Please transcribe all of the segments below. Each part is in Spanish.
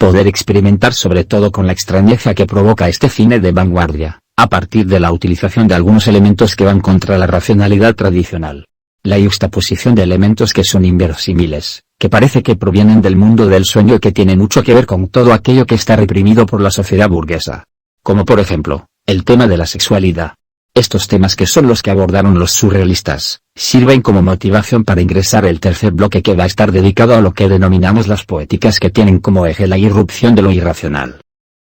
Poder experimentar sobre todo con la extrañeza que provoca este cine de vanguardia, a partir de la utilización de algunos elementos que van contra la racionalidad tradicional. La yuxtaposición de elementos que son inverosímiles, que parece que provienen del mundo del sueño y que tienen mucho que ver con todo aquello que está reprimido por la sociedad burguesa. Como por ejemplo, el tema de la sexualidad. Estos temas, que son los que abordaron los surrealistas, sirven como motivación para ingresar el tercer bloque, que va a estar dedicado a lo que denominamos las poéticas, que tienen como eje la irrupción de lo irracional.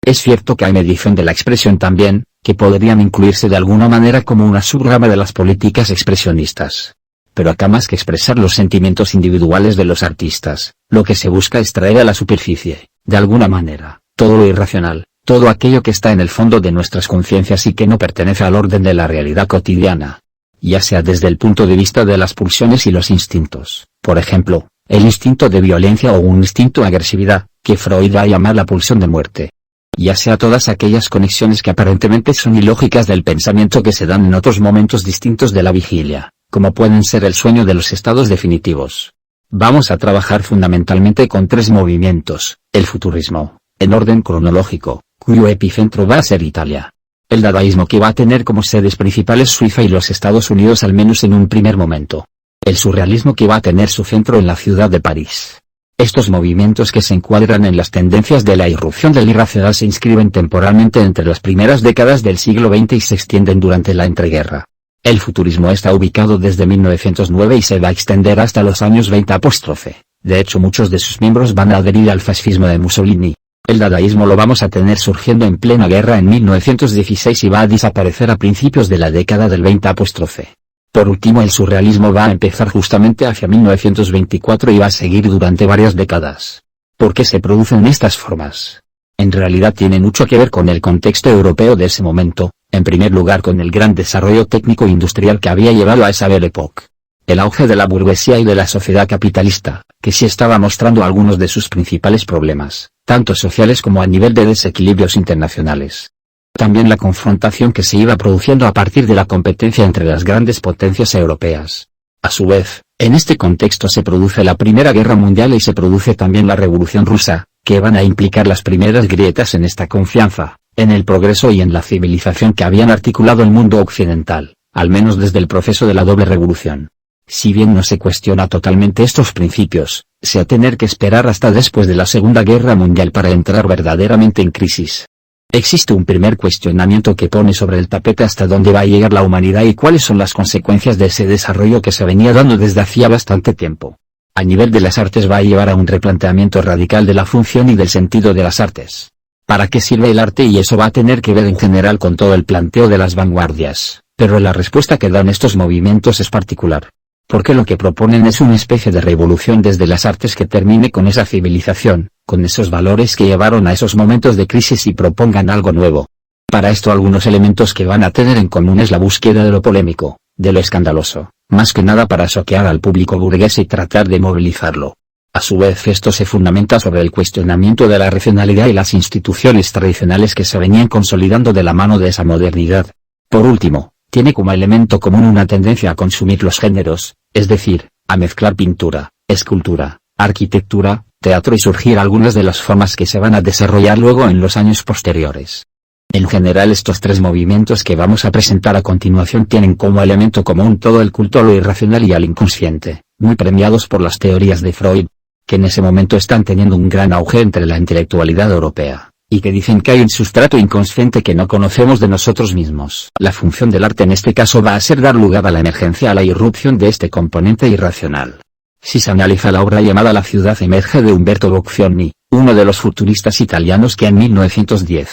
Es cierto que hay medición de la expresión también, que podrían incluirse de alguna manera como una subrama de las políticas expresionistas. Pero acá, más que expresar los sentimientos individuales de los artistas, lo que se busca es traer a la superficie, de alguna manera, todo lo irracional, todo aquello que está en el fondo de nuestras conciencias y que no pertenece al orden de la realidad cotidiana. Ya sea desde el punto de vista de las pulsiones y los instintos, por ejemplo, el instinto de violencia o un instinto de agresividad, que Freud va a llamar la pulsión de muerte. Ya sea todas aquellas conexiones que aparentemente son ilógicas del pensamiento que se dan en otros momentos distintos de la vigilia, como pueden ser el sueño de los estados definitivos. Vamos a trabajar fundamentalmente con tres movimientos: el futurismo, en orden cronológico, cuyo epicentro va a ser Italia; el dadaísmo, que va a tener como sedes principales Suiza y los Estados Unidos al menos en un primer momento; el surrealismo, que va a tener su centro en la ciudad de París. Estos movimientos, que se encuadran en las tendencias de la irrupción del irracional, se inscriben temporalmente entre las primeras décadas del siglo XX y se extienden durante la entreguerra. El futurismo está ubicado desde 1909 y se va a extender hasta los años 20 apóstrofe. De hecho, muchos de sus miembros van a adherir al fascismo de Mussolini. El dadaísmo lo vamos a tener surgiendo en plena guerra en 1916 y va a desaparecer a principios de la década del 20 apóstrofe. Por último, el surrealismo va a empezar justamente hacia 1924 y va a seguir durante varias décadas. ¿Por qué se producen estas formas? En realidad tiene mucho que ver con el contexto europeo de ese momento, en primer lugar con el gran desarrollo técnico-industrial que había llevado a esa Belle Époque. El auge de la burguesía y de la sociedad capitalista, que sí estaba mostrando algunos de sus principales problemas, tanto sociales como a nivel de desequilibrios internacionales. También la confrontación que se iba produciendo a partir de la competencia entre las grandes potencias europeas. A su vez, en este contexto se produce la Primera Guerra Mundial y se produce también la Revolución Rusa, que van a implicar las primeras grietas en esta confianza, en el progreso y en la civilización que habían articulado el mundo occidental, al menos desde el proceso de la doble revolución. Si bien no se cuestiona totalmente estos principios, se ha tener que esperar hasta después de la Segunda Guerra Mundial para entrar verdaderamente en crisis. Existe un primer cuestionamiento que pone sobre el tapete hasta dónde va a llegar la humanidad y cuáles son las consecuencias de ese desarrollo que se venía dando desde hacía bastante tiempo. A nivel de las artes va a llevar a un replanteamiento radical de la función y del sentido de las artes. ¿Para qué sirve el arte? Y eso va a tener que ver en general con todo el planteo de las vanguardias, pero la respuesta que dan estos movimientos es particular. Porque lo que proponen es una especie de revolución desde las artes que termine con esa civilización, con esos valores que llevaron a esos momentos de crisis y propongan algo nuevo. Para esto, algunos elementos que van a tener en común es la búsqueda de lo polémico, de lo escandaloso, más que nada para choquear al público burgués y tratar de movilizarlo. A su vez, esto se fundamenta sobre el cuestionamiento de la racionalidad y las instituciones tradicionales que se venían consolidando de la mano de esa modernidad. Por último, tiene como elemento común una tendencia a consumir los géneros, es decir, a mezclar pintura, escultura, arquitectura, teatro y surgir algunas de las formas que se van a desarrollar luego en los años posteriores. En general, estos tres movimientos que vamos a presentar a continuación tienen como elemento común todo el culto a lo irracional y al inconsciente, muy premiados por las teorías de Freud, que en ese momento están teniendo un gran auge entre la intelectualidad europea, y que dicen que hay un sustrato inconsciente que no conocemos de nosotros mismos. La función del arte en este caso va a ser dar lugar a la emergencia, a la irrupción de este componente irracional. Si se analiza la obra llamada La ciudad emerge de Umberto Boccioni, uno de los futuristas italianos que en 1910,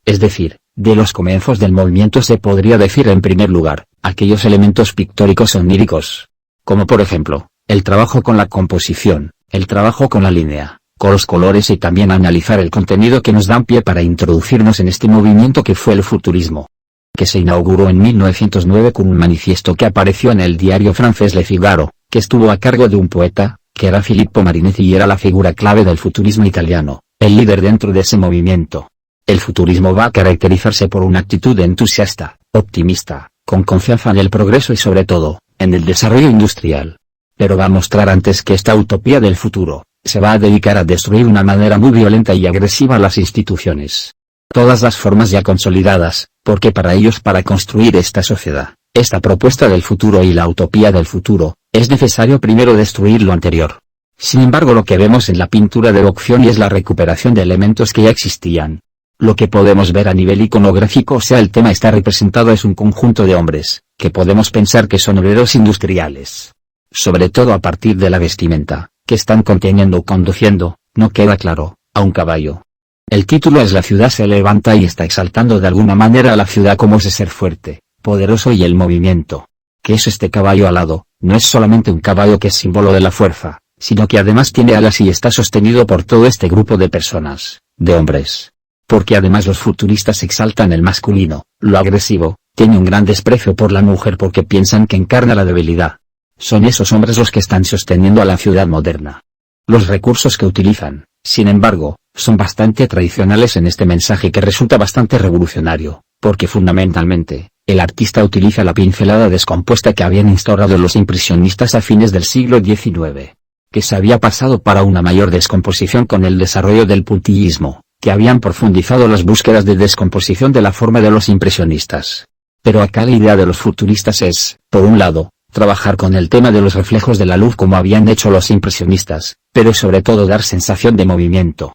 es decir, de los comienzos del movimiento, se podría decir en primer lugar, aquellos elementos pictóricos oníricos, como por ejemplo, el trabajo con la composición, el trabajo con la línea, con los colores y también analizar el contenido que nos dan pie para introducirnos en este movimiento que fue el futurismo, que se inauguró en 1909 con un manifiesto que apareció en el diario francés Le Figaro, que estuvo a cargo de un poeta, que era Filippo Marinetti y era la figura clave del futurismo italiano, el líder dentro de ese movimiento. El futurismo va a caracterizarse por una actitud entusiasta, optimista, con confianza en el progreso y sobre todo, en el desarrollo industrial. Pero va a mostrar antes que esta utopía del futuro, Se va a dedicar a destruir de una manera muy violenta y agresiva las instituciones. Todas las formas ya consolidadas, porque para ellos, para construir esta sociedad, esta propuesta del futuro y la utopía del futuro, es necesario primero destruir lo anterior. Sin embargo, lo que vemos en la pintura de Bocconi es la recuperación de elementos que ya existían. Lo que podemos ver a nivel iconográfico, o sea, el tema está representado es un conjunto de hombres, que podemos pensar que son obreros industriales. Sobre todo a partir de la vestimenta, que están conteniendo o conduciendo, no queda claro, a un caballo. El título es La ciudad se levanta y está exaltando de alguna manera a la ciudad como ese ser fuerte, poderoso y el movimiento. ¿Qué es este caballo alado? No es solamente un caballo que es símbolo de la fuerza, sino que además tiene alas y está sostenido por todo este grupo de personas, de hombres. Porque además los futuristas exaltan el masculino, lo agresivo, tiene un gran desprecio por la mujer porque piensan que encarna la debilidad. Son esos hombres los que están sosteniendo a la ciudad moderna. Los recursos que utilizan, sin embargo, son bastante tradicionales en este mensaje que resulta bastante revolucionario, porque fundamentalmente, el artista utiliza la pincelada descompuesta que habían instaurado los impresionistas a fines del siglo XIX, que se había pasado para una mayor descomposición con el desarrollo del puntillismo, que habían profundizado las búsquedas de descomposición de la forma de los impresionistas. Pero acá la idea de los futuristas es, por un lado, trabajar con el tema de los reflejos de la luz como habían hecho los impresionistas, pero sobre todo dar sensación de movimiento.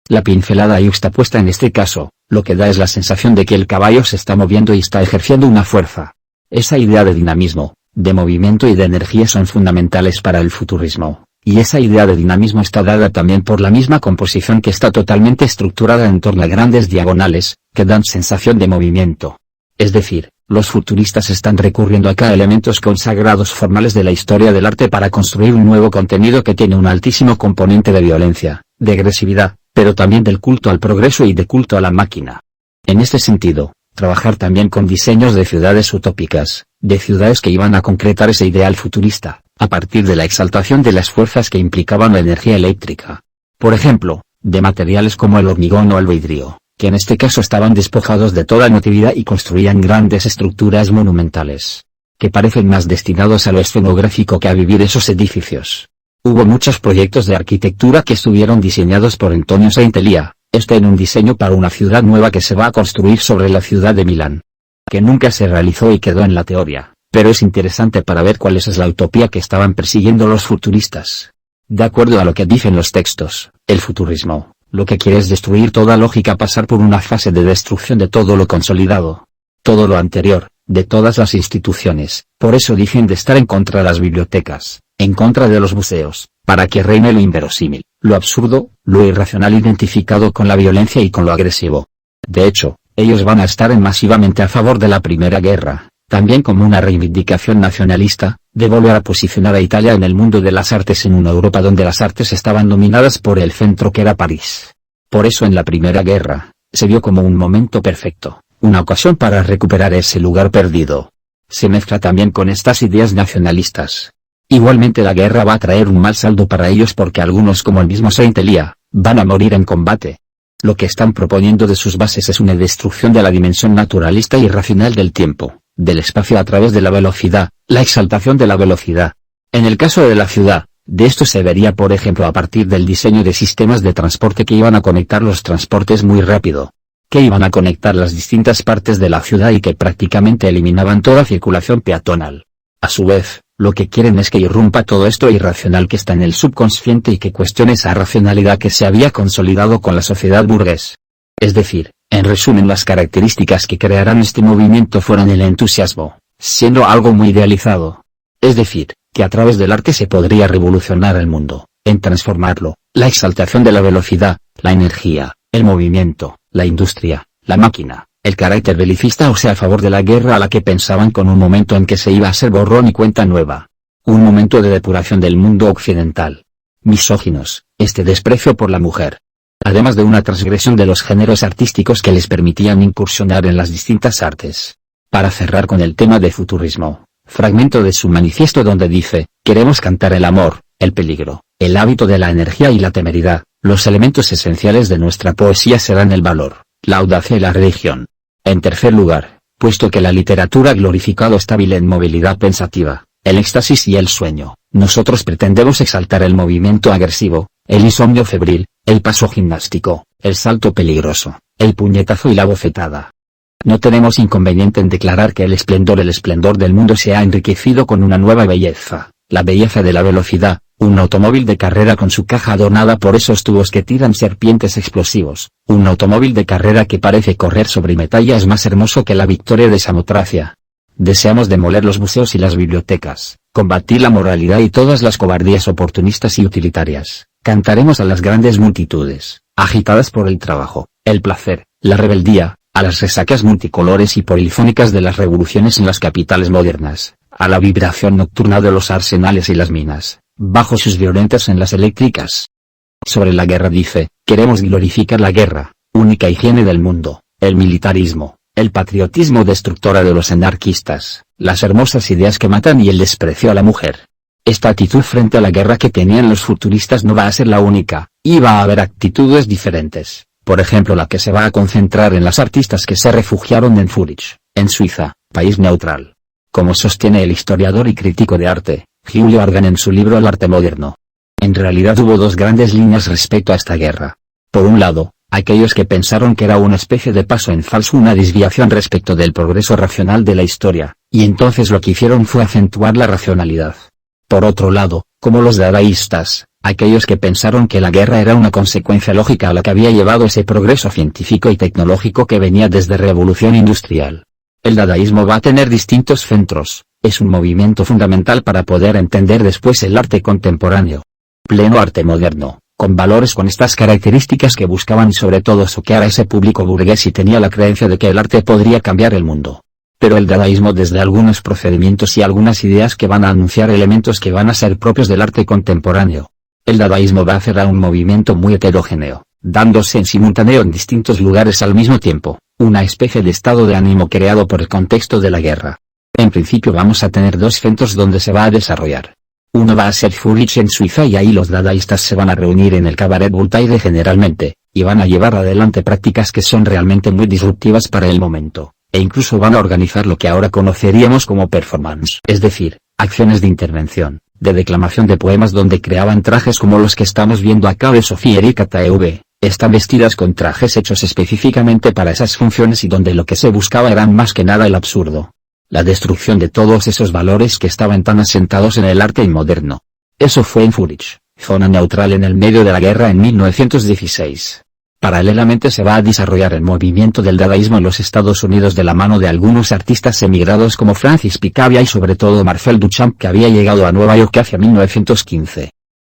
La pincelada yuxtapuesta en este caso, lo que da es la sensación de que el caballo se está moviendo y está ejerciendo una fuerza. Esa idea de dinamismo, de movimiento y de energía son fundamentales para el futurismo, y esa idea de dinamismo está dada también por la misma composición que está totalmente estructurada en torno a grandes diagonales, que dan sensación de movimiento. Es decir, los futuristas están recurriendo acá a elementos consagrados formales de la historia del arte para construir un nuevo contenido que tiene un altísimo componente de violencia, de agresividad, pero también del culto al progreso y de culto a la máquina. En este sentido, trabajar también con diseños de ciudades utópicas, de ciudades que iban a concretar ese ideal futurista, a partir de la exaltación de las fuerzas que implicaban la energía eléctrica. Por ejemplo, de materiales como el hormigón o el vidrio, que en este caso estaban despojados de toda emotividad y construían grandes estructuras monumentales, que parecen más destinados a lo escenográfico que a vivir esos edificios. Hubo muchos proyectos de arquitectura que estuvieron diseñados por Antonio Saintelia, en un diseño para una ciudad nueva que se va a construir sobre la ciudad de Milán, que nunca se realizó y quedó en la teoría, pero es interesante para ver cuál es la utopía que estaban persiguiendo los futuristas. De acuerdo a lo que dicen los textos, el futurismo, lo que quiere es destruir toda lógica, pasar por una fase de destrucción de todo lo consolidado, todo lo anterior, de todas las instituciones. Por eso dicen de estar en contra de las bibliotecas, en contra de los museos, para que reine lo inverosímil, lo absurdo, lo irracional identificado con la violencia y con lo agresivo. De hecho, ellos van a estar masivamente a favor de la Primera Guerra, también como una reivindicación nacionalista, de volver a posicionar a Italia en el mundo de las artes en una Europa donde las artes estaban dominadas por el centro que era París. Por eso en la Primera Guerra, se vio como un momento perfecto, una ocasión para recuperar ese lugar perdido. Se mezcla también con estas ideas nacionalistas. Igualmente la guerra va a traer un mal saldo para ellos porque algunos como el mismo Saintelia, van a morir en combate. Lo que están proponiendo de sus bases es una destrucción de la dimensión naturalista y racional del tiempo, del espacio a través de la velocidad, la exaltación de la velocidad. En el caso de la ciudad, de esto se vería por ejemplo a partir del diseño de sistemas de transporte que iban a conectar los transportes muy rápido, que iban a conectar las distintas partes de la ciudad y que prácticamente eliminaban toda circulación peatonal. A su vez, lo que quieren es que irrumpa todo esto irracional que está en el subconsciente y que cuestione esa racionalidad que se había consolidado con la sociedad burgués. Es decir, en resumen, las características que crearán este movimiento fueron el entusiasmo, siendo algo muy idealizado. Es decir, que a través del arte se podría revolucionar el mundo, en transformarlo, la exaltación de la velocidad, la energía, el movimiento, la industria, la máquina, el carácter belicista, o sea, a favor de la guerra a la que pensaban, con un momento en que se iba a hacer borrón y cuenta nueva. Un momento de depuración del mundo occidental. Misóginos, este desprecio por la mujer. Además de una transgresión de los géneros artísticos que les permitían incursionar en las distintas artes. Para cerrar con el tema de futurismo, fragmento de su manifiesto donde dice: queremos cantar el amor, el peligro, el hábito de la energía y la temeridad. Los elementos esenciales de nuestra poesía serán el valor, la audacia y la religión. En tercer lugar, puesto que la literatura ha glorificado estable en movilidad pensativa, el éxtasis y el sueño, nosotros pretendemos exaltar el movimiento agresivo, el insomnio febril, el paso gimnástico, el salto peligroso, el puñetazo y la bofetada. No tenemos inconveniente en declarar que el esplendor del mundo se ha enriquecido con una nueva belleza, la belleza de la velocidad, un automóvil de carrera con su caja adornada por esos tubos que tiran serpientes explosivos, un automóvil de carrera que parece correr sobre metal y es más hermoso que la victoria de Samotracia. Deseamos demoler los museos y las bibliotecas, combatir la moralidad y todas las cobardías oportunistas y utilitarias. Cantaremos a las grandes multitudes, agitadas por el trabajo, el placer, la rebeldía, a las resacas multicolores y polifónicas de las revoluciones en las capitales modernas, a la vibración nocturna de los arsenales y las minas, bajo sus violentas en las eléctricas. Sobre la guerra dice, queremos glorificar la guerra, única higiene del mundo, el militarismo, el patriotismo destructora de los anarquistas, las hermosas ideas que matan y el desprecio a la mujer. Esta actitud frente a la guerra que tenían los futuristas no va a ser la única, y va a haber actitudes diferentes, por ejemplo la que se va a concentrar en las artistas que se refugiaron en Zúrich, en Suiza, país neutral. Como sostiene el historiador y crítico de arte, Giulio Argan en su libro El arte moderno. En realidad hubo dos grandes líneas respecto a esta guerra. Por un lado, aquellos que pensaron que era una especie de paso en falso, una desviación respecto del progreso racional de la historia, y entonces lo que hicieron fue acentuar la racionalidad. Por otro lado, como los dadaístas, aquellos que pensaron que la guerra era una consecuencia lógica a la que había llevado ese progreso científico y tecnológico que venía desde Revolución Industrial. El dadaísmo va a tener distintos centros, es un movimiento fundamental para poder entender después el arte contemporáneo. Pleno arte moderno, con valores con estas características que buscaban sobre todo soquear a ese público burgués y tenía la creencia de que el arte podría cambiar el mundo. Pero el dadaísmo desde algunos procedimientos y algunas ideas que van a anunciar elementos que van a ser propios del arte contemporáneo. El dadaísmo va a hacer a un movimiento muy heterogéneo, dándose en simultáneo en distintos lugares al mismo tiempo, una especie de estado de ánimo creado por el contexto de la guerra. En principio vamos a tener dos centros donde se va a desarrollar. Uno va a ser Zúrich en Suiza y ahí los dadaístas se van a reunir en el Cabaret Voltaire generalmente, y van a llevar adelante prácticas que son realmente muy disruptivas para el momento, e incluso van a organizar lo que ahora conoceríamos como performance, es decir, acciones de intervención, de declamación de poemas donde creaban trajes como los que estamos viendo acá de Sofía Erika TV, están vestidas con trajes hechos específicamente para esas funciones y donde lo que se buscaba era más que nada el absurdo. La destrucción de todos esos valores que estaban tan asentados en el arte moderno. Eso fue en Zúrich, zona neutral en el medio de la guerra en 1916. Paralelamente se va a desarrollar el movimiento del dadaísmo en los Estados Unidos de la mano de algunos artistas emigrados como Francis Picabia y sobre todo Marcel Duchamp, que había llegado a Nueva York hacia 1915.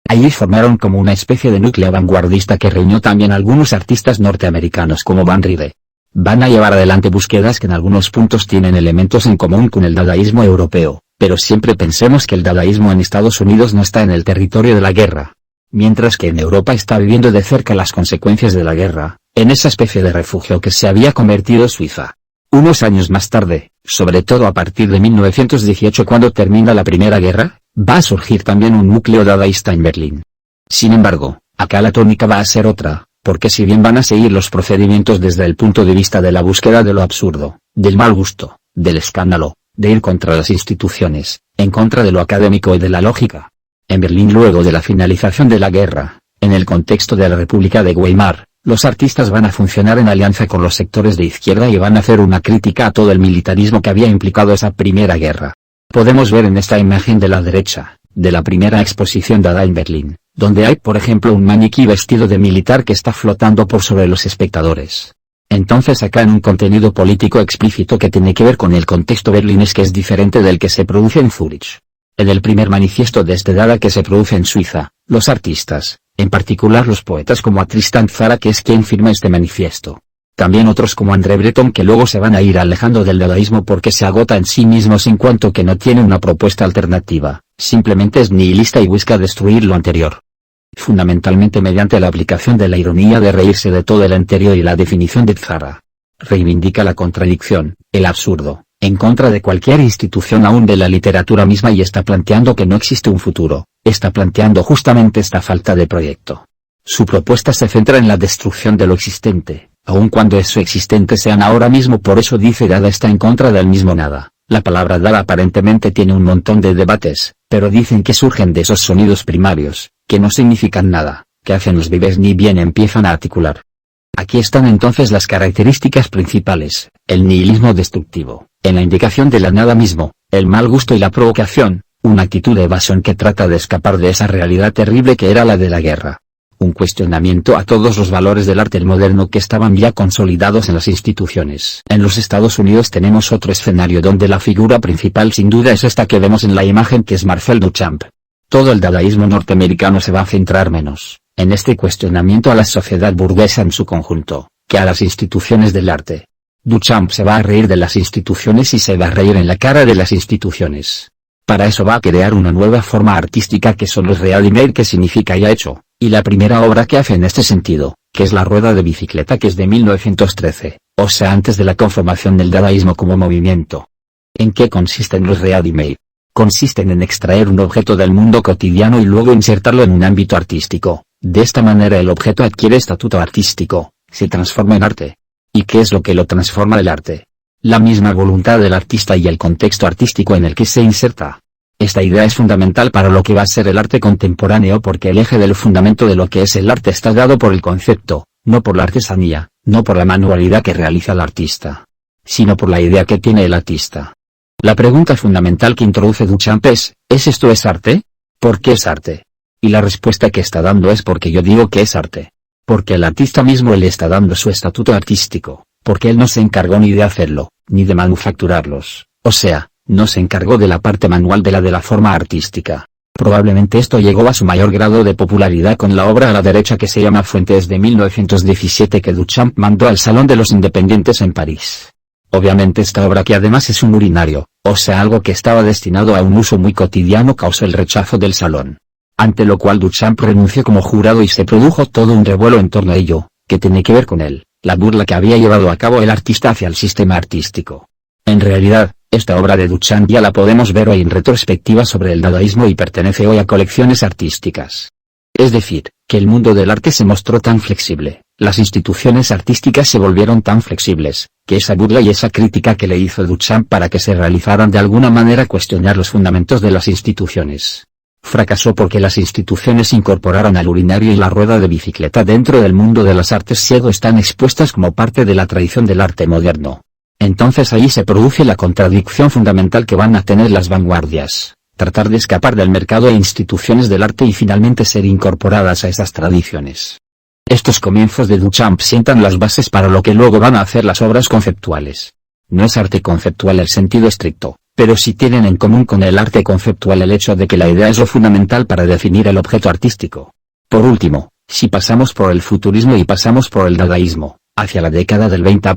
Allí formaron como una especie de núcleo vanguardista que reunió también algunos artistas norteamericanos como Van Ride. Van a llevar adelante búsquedas que en algunos puntos tienen elementos en común con el dadaísmo europeo, pero siempre pensemos que el dadaísmo en Estados Unidos no está en el territorio de la guerra. Mientras que en Europa está viviendo de cerca las consecuencias de la guerra, en esa especie de refugio que se había convertido Suiza. Unos años más tarde, sobre todo a partir de 1918 cuando termina la Primera Guerra, va a surgir también un núcleo dadaísta en Berlín. Sin embargo, acá la tónica va a ser otra, porque si bien van a seguir los procedimientos desde el punto de vista de la búsqueda de lo absurdo, del mal gusto, del escándalo, de ir contra las instituciones, en contra de lo académico y de la lógica. En Berlín luego de la finalización de la guerra, en el contexto de la República de Weimar, los artistas van a funcionar en alianza con los sectores de izquierda y van a hacer una crítica a todo el militarismo que había implicado esa primera guerra. Podemos ver en esta imagen de la derecha, de la primera exposición dada en Berlín, donde hay por ejemplo un maniquí vestido de militar que está flotando por sobre los espectadores. Entonces acá en un contenido político explícito que tiene que ver con el contexto berlinés que es diferente del que se produce en Zúrich. En el primer manifiesto de este dada que se produce en Suiza, los artistas, en particular los poetas como Tristan Tzara que es quien firma este manifiesto. También otros como André Breton que luego se van a ir alejando del dadaísmo porque se agota en sí mismos en cuanto que no tiene una propuesta alternativa, simplemente es nihilista y busca destruir lo anterior. Fundamentalmente mediante la aplicación de la ironía de reírse de todo el anterior y la definición de Tzara. Reivindica la contradicción, el absurdo, en contra de cualquier institución aún de la literatura misma y está planteando que no existe un futuro, está planteando justamente esta falta de proyecto. Su propuesta se centra en la destrucción de lo existente, aun cuando eso existente sean ahora mismo, por eso dice Dada está en contra del mismo nada. La palabra Dada aparentemente tiene un montón de debates, pero dicen que surgen de esos sonidos primarios, que no significan nada, ¿Qué hacen los bebés? Ni bien empiezan a articular. Aquí están entonces las características principales: el nihilismo destructivo, en la indicación de la nada mismo, el mal gusto y la provocación, una actitud de evasión que trata de escapar de esa realidad terrible que era la de la guerra. Un cuestionamiento a todos los valores del arte moderno que estaban ya consolidados en las instituciones. En los Estados Unidos tenemos otro escenario donde la figura principal sin duda es esta que vemos en la imagen, que es Marcel Duchamp. Todo el dadaísmo norteamericano se va a centrar menos en este cuestionamiento a la sociedad burguesa en su conjunto, que a las instituciones del arte. Duchamp se va a reír de las instituciones y se va a reír en la cara de las instituciones. Para eso va a crear una nueva forma artística que son los ready-made, que significa ya hecho, y la primera obra que hace en este sentido, que es la rueda de bicicleta, que es de 1913, o sea antes de la conformación del dadaísmo como movimiento. ¿En qué consisten los ready-made? Consisten en extraer un objeto del mundo cotidiano y luego insertarlo en un ámbito artístico. De esta manera el objeto adquiere estatuto artístico, se transforma en arte. ¿Y qué es lo que lo transforma del arte? La misma voluntad del artista y el contexto artístico en el que se inserta. Esta idea es fundamental para lo que va a ser el arte contemporáneo, porque el eje del fundamento de lo que es el arte está dado por el concepto, no por la artesanía, no por la manualidad que realiza el artista, sino por la idea que tiene el artista. La pregunta fundamental que introduce Duchamp es ¿esto es arte? ¿Por qué es arte? Y la respuesta que está dando es porque yo digo que es arte. Porque el artista mismo le está dando su estatuto artístico, porque él no se encargó ni de hacerlo, ni de manufacturarlos, o sea, no se encargó de la parte manual de la forma artística. Probablemente esto llegó a su mayor grado de popularidad con la obra a la derecha que se llama Fuentes de 1917, que Duchamp mandó al Salón de los Independientes en París. Obviamente esta obra, que además es un urinario, o sea algo que estaba destinado a un uso muy cotidiano, causó el rechazo del salón. Ante lo cual Duchamp renunció como jurado y se produjo todo un revuelo en torno a ello, que tiene que ver con la burla que había llevado a cabo el artista hacia el sistema artístico. En realidad, esta obra de Duchamp ya la podemos ver hoy en retrospectiva sobre el dadaísmo y pertenece hoy a colecciones artísticas. Es decir, que el mundo del arte se mostró tan flexible, las instituciones artísticas se volvieron tan flexibles, que esa burla y esa crítica que le hizo Duchamp para que se realizaran de alguna manera cuestionar los fundamentos de las instituciones, fracasó porque las instituciones incorporaron al urinario y la rueda de bicicleta dentro del mundo de las artes ciego están expuestas como parte de la tradición del arte moderno. Entonces ahí se produce la contradicción fundamental que van a tener las vanguardias, tratar de escapar del mercado e instituciones del arte y finalmente ser incorporadas a esas tradiciones. Estos comienzos de Duchamp sientan las bases para lo que luego van a hacer las obras conceptuales. No es arte conceptual el sentido estricto, pero sí tienen en común con el arte conceptual el hecho de que la idea es lo fundamental para definir el objeto artístico. Por último, si pasamos por el futurismo y pasamos por el dadaísmo, hacia la década del 20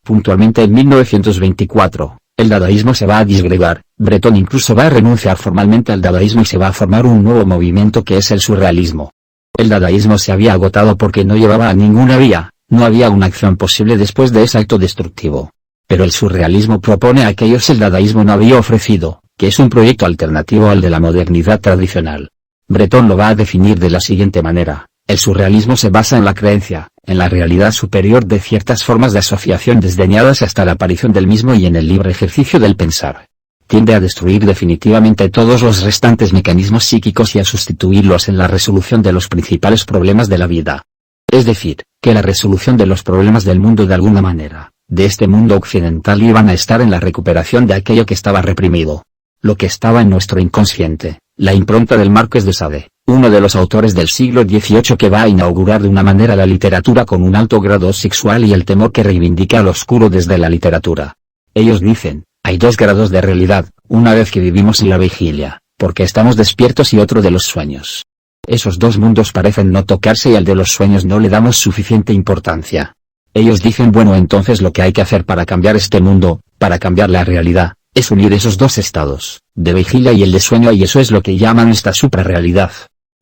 puntualmente en 1924, el dadaísmo se va a disgregar, Breton incluso va a renunciar formalmente al dadaísmo y se va a formar un nuevo movimiento que es el surrealismo. El dadaísmo se había agotado porque no llevaba a ninguna vía, no había una acción posible después de ese acto destructivo. Pero el surrealismo propone aquello que el dadaísmo no había ofrecido, que es un proyecto alternativo al de la modernidad tradicional. Breton lo va a definir de la siguiente manera: el surrealismo se basa en la creencia, en la realidad superior de ciertas formas de asociación desdeñadas hasta la aparición del mismo y en el libre ejercicio del pensar. Tiende a destruir definitivamente todos los restantes mecanismos psíquicos y a sustituirlos en la resolución de los principales problemas de la vida. Es decir, que la resolución de los problemas del mundo de alguna manera, de este mundo occidental, iban a estar en la recuperación de aquello que estaba reprimido. Lo que estaba en nuestro inconsciente, la impronta del Marqués de Sade, uno de los autores del siglo XVIII que va a inaugurar de una manera la literatura con un alto grado sexual y el temor que reivindica al oscuro desde la literatura. Ellos dicen, hay dos grados de realidad, una vez que vivimos en la vigilia, porque estamos despiertos, y otro de los sueños. Esos dos mundos parecen no tocarse y al de los sueños no le damos suficiente importancia. Ellos dicen, bueno, entonces lo que hay que hacer para cambiar este mundo, para cambiar la realidad, es unir esos dos estados, de vigilia y el de sueño, y eso es lo que llaman esta suprarrealidad.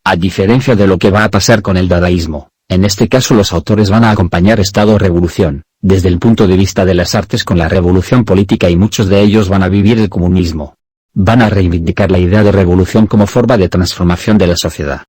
A diferencia de lo que va a pasar con el dadaísmo, en este caso los autores van a acompañar estado-revolución, desde el punto de vista de las artes con la revolución política, y muchos de ellos van a vivir el comunismo. Van a reivindicar la idea de revolución como forma de transformación de la sociedad.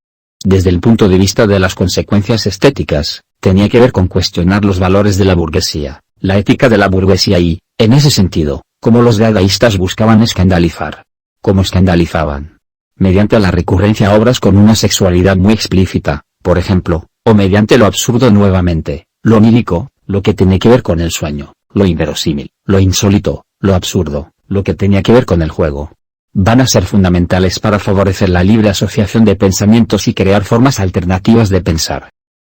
Desde el punto de vista de las consecuencias estéticas, tenía que ver con cuestionar los valores de la burguesía, la ética de la burguesía y, en ese sentido, como los dadaístas buscaban escandalizar. ¿Cómo escandalizaban? Mediante la recurrencia a obras con una sexualidad muy explícita, por ejemplo, o mediante lo absurdo nuevamente, lo onírico, lo que tiene que ver con el sueño, lo inverosímil, lo insólito, lo absurdo, lo que tenía que ver con el juego. Van a ser fundamentales para favorecer la libre asociación de pensamientos y crear formas alternativas de pensar.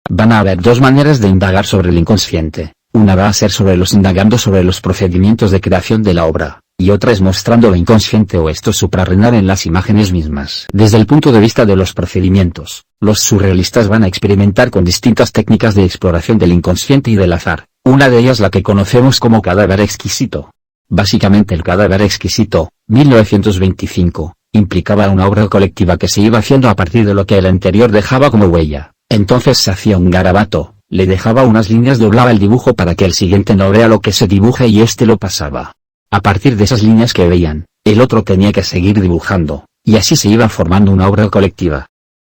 Van a haber dos maneras de indagar sobre el inconsciente, una va a ser sobre los indagando sobre los procedimientos de creación de la obra, y otra es mostrando lo inconsciente o esto suprarrenal en las imágenes mismas. Desde el punto de vista de los procedimientos, los surrealistas van a experimentar con distintas técnicas de exploración del inconsciente y del azar, una de ellas la que conocemos como cadáver exquisito. Básicamente el cadáver exquisito, 1925, implicaba una obra colectiva que se iba haciendo a partir de lo que el anterior dejaba como huella. Entonces se hacía un garabato, le dejaba unas líneas, doblaba el dibujo para que el siguiente no vea lo que se dibuja y este lo pasaba. A partir de esas líneas que veían, el otro tenía que seguir dibujando, y así se iba formando una obra colectiva.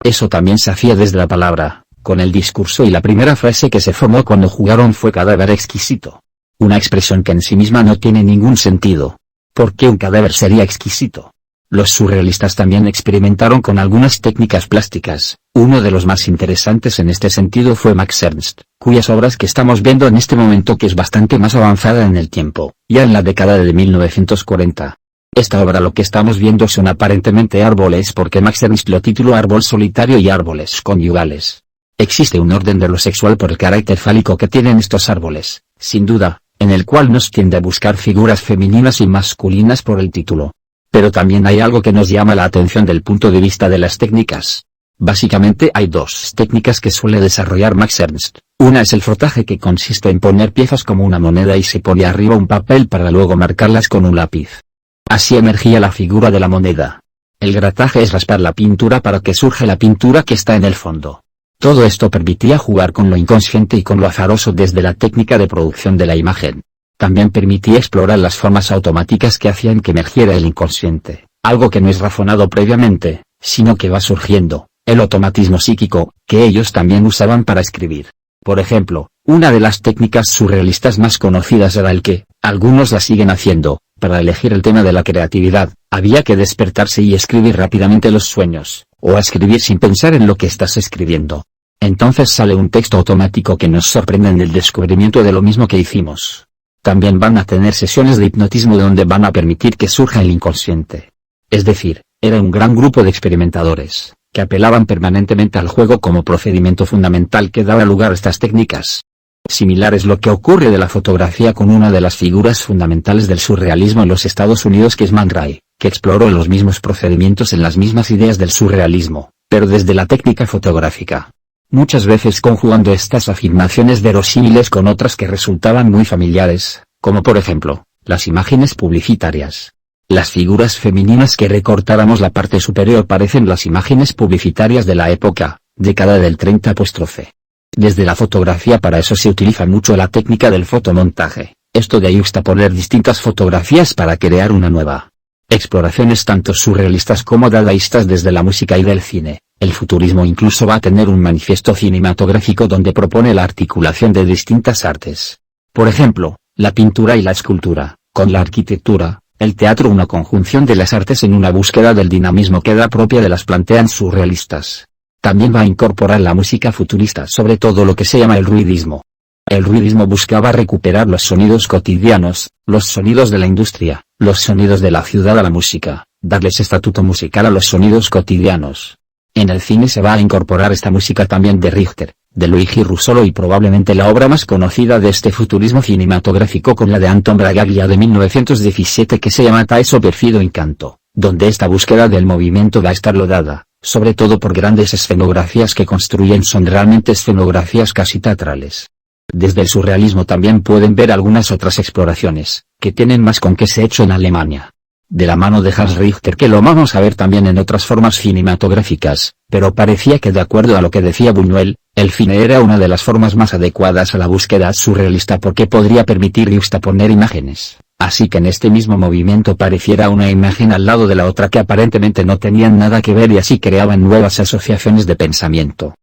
Eso también se hacía desde la palabra, con el discurso y la primera frase que se formó cuando jugaron fue cadáver exquisito. Una expresión que en sí misma no tiene ningún sentido. ¿Por qué un cadáver sería exquisito? Los surrealistas también experimentaron con algunas técnicas plásticas. Uno de los más interesantes en este sentido fue Max Ernst, cuyas obras que estamos viendo en este momento que es bastante más avanzada en el tiempo, ya en la década de 1940. Esta obra lo que estamos viendo son aparentemente árboles porque Max Ernst lo tituló árbol solitario y árboles conyugales. Existe un orden de lo sexual por el carácter fálico que tienen estos árboles, sin duda, en el cual nos tiende a buscar figuras femeninas y masculinas por el título. Pero también hay algo que nos llama la atención del punto de vista de las técnicas. Básicamente hay dos técnicas que suele desarrollar Max Ernst. Una es el frotaje que consiste en poner piezas como una moneda y se pone arriba un papel para luego marcarlas con un lápiz. Así emergía la figura de la moneda. El grataje es raspar la pintura para que surja la pintura que está en el fondo. Todo esto permitía jugar con lo inconsciente y con lo azaroso desde la técnica de producción de la imagen. También permitía explorar las formas automáticas que hacían que emergiera el inconsciente, algo que no es razonado previamente, sino que va surgiendo, el automatismo psíquico, que ellos también usaban para escribir. Por ejemplo, una de las técnicas surrealistas más conocidas era el que, algunos la siguen haciendo, para elegir el tema de la creatividad, había que despertarse y escribir rápidamente los sueños, o escribir sin pensar en lo que estás escribiendo. Entonces sale un texto automático que nos sorprende en el descubrimiento de lo mismo que hicimos. También van a tener sesiones de hipnotismo donde van a permitir que surja el inconsciente. Es decir, era un gran grupo de experimentadores, que apelaban permanentemente al juego como procedimiento fundamental que daba lugar a estas técnicas. Similar es lo que ocurre de la fotografía con una de las figuras fundamentales del surrealismo en los Estados Unidos que es Man Ray, que exploró los mismos procedimientos en las mismas ideas del surrealismo, pero desde la técnica fotográfica. Muchas veces conjugando estas afirmaciones verosímiles con otras que resultaban muy familiares, como por ejemplo, las imágenes publicitarias. Las figuras femeninas que recortáramos la parte superior parecen las imágenes publicitarias de la época, década del 30 apóstrofe. Desde la fotografía para eso se utiliza mucho la técnica del fotomontaje, esto de yuxtaponer distintas fotografías para crear una nueva. Exploraciones tanto surrealistas como dadaístas desde la música y del cine. El futurismo incluso va a tener un manifiesto cinematográfico donde propone la articulación de distintas artes. Por ejemplo, la pintura y la escultura, con la arquitectura, el teatro, una conjunción de las artes en una búsqueda del dinamismo que da propia de las plantean surrealistas. También va a incorporar la música futurista, sobre todo lo que se llama el ruidismo. El ruidismo buscaba recuperar los sonidos cotidianos, los sonidos de la industria, los sonidos de la ciudad a la música, darles estatuto musical a los sonidos cotidianos. En el cine se va a incorporar esta música también de Richter, de Luigi Russolo y probablemente la obra más conocida de este futurismo cinematográfico con la de Anton Bragaglia de 1917 que se llama Taeso Perfido Incanto, donde esta búsqueda del movimiento va a estar lodada, sobre todo por grandes escenografías que construyen, son realmente escenografías casi teatrales. Desde el surrealismo también pueden ver algunas otras exploraciones, que tienen más con que se ha hecho en Alemania. De la mano de Hans Richter, que lo vamos a ver también en otras formas cinematográficas, pero parecía que de acuerdo a lo que decía Buñuel, el cine era una de las formas más adecuadas a la búsqueda surrealista porque podría permitir yuxtaponer imágenes, así que en este mismo movimiento pareciera una imagen al lado de la otra que aparentemente no tenían nada que ver y así creaban nuevas asociaciones de pensamiento.